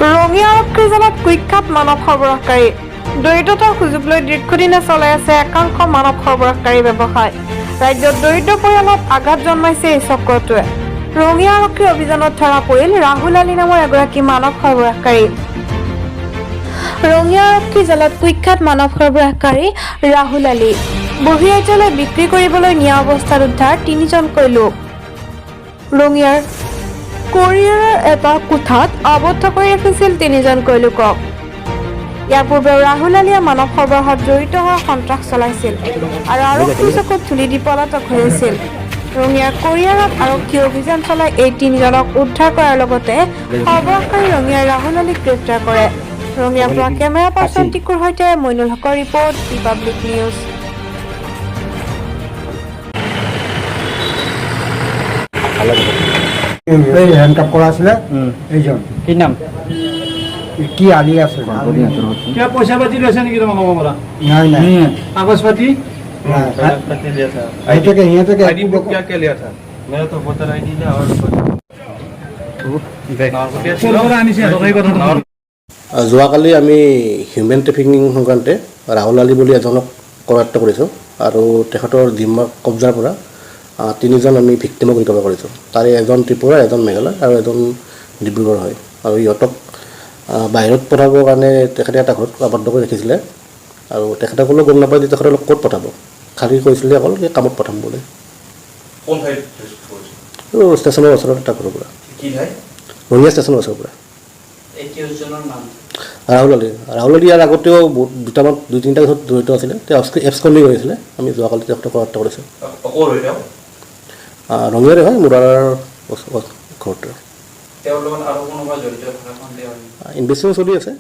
ৰঙিয়া আৰক্ষীৰ জালত কুখ্যাত মানৱ সৰবৰাহকাৰী দৰিদ্ৰতাৰ সুযোগ লৈ দীৰ্ঘদিনে চলাই আছে একাংশ মানৱ সৰবৰাহকাৰী ব্যৱসায়। ৰাজ্যত দৰিদ্ৰ পৰিয়ালত আঘাত জন্মাইছে এই চক্ৰটোৱে। ৰঙিয়া আৰক্ষীৰ অভিযানত ধৰা পৰিল ৰাহুল আলী নামৰ এগৰাকী মানৱ সৰবৰাহকাৰী। ৰঙিয়া আৰক্ষীৰ জালত কুখ্যাত মানৱ সৰবৰাহকাৰী ৰাহুল আলী। বহিৰাজ্যলৈ বিক্ৰী কৰিবলৈ নিয়া অৱস্থাত উদ্ধাৰ 3জনকৈ লোক। ৰঙিয়াৰ কোৰিয়াৰৰ এটা কোঠাত আবদ্ধ কৰি ৰাখিছিল 3জনকৈ লোকক। ইয়াৰ পূৰ্বেও ৰাহুল আলীয়ে মানৱ সৰবৰাহত জড়িত হোৱা সন্ত্ৰাস চলাইছিল আৰু আৰক্ষীৰ চকুত ধূলি দি পলাতক হৈ আছিল। ৰঙিয়াৰ কোৰিয়াৰত আৰক্ষীয়ে অভিযান চলাই এই 3জনক উদ্ধাৰ কৰাৰ লগতে সৰবৰাহকাৰী ৰঙিয়াৰ ৰাহুল আলীক গ্ৰেপ্তাৰ কৰে। ৰঙিয়াৰ পৰা কেমেৰা পাৰ্চন টিকুৰ সৈতে মইনুল হকৰ ৰিপৰ্ট, ৰিপাব্লিক নিউজ। এই হ্যান্ডকাপ করা আছে এইজন কি নাম কি আলি আছে क्या पैसा पाती লৈছে নেকি তোমাক মামলা নাই নাই कागज पाती কাগজ पाती लिया था यहाँ तक आईडी बुक क्या क्या लिया था मेरा तो वोटर आईडी था और যোৱাকালি আমি হিউমেন ট্ৰেফিকিং সংক্ৰান্তে ৰাহুল আলী বুলি এজনক কৰায়ত্ব কৰিছোঁ আৰু তেখেতৰ জিম্মা কব্জাৰ পৰা 3জন আমি ভিক্টিমক ৰিকভাৰ কৰিছোঁ। তাৰে এজন ত্ৰিপুৰা, এজন মেঘালয় আৰু এজন ডিব্ৰুগড় হয়। আৰু ইহঁতক বাহিৰত পঠাবৰ কাৰণে তেখেতে এটা ঘৰত আবদ্ধ কৰি ৰাখিছিলে আৰু তেখেতসকলেও গম নাপায় যে তেখেতসকলক ক'ত পঠাব। খালী কৈছিলে অকল যে কামত পঠাম বুলি। ষ্টেচনৰ ওচৰত এটা ঘৰৰ পৰা, ৰঙিয়া ষ্টেচনৰ ওচৰৰ পৰা। ৰাহুল আলী ইয়াৰ আগতেও দুটামান 2-3টা কেছত জড়িত আছিলে। তেওঁ এবছকন্দিং কৰিছিলে। আমি যোৱাকালি তেখেতক কৰায়ত্ব কৰিছোঁ। ৰঙিয়াৰে হয়, মুৰাৰ ঘৰতে। ইনভেষ্টিগেশ্যন চলি আছে।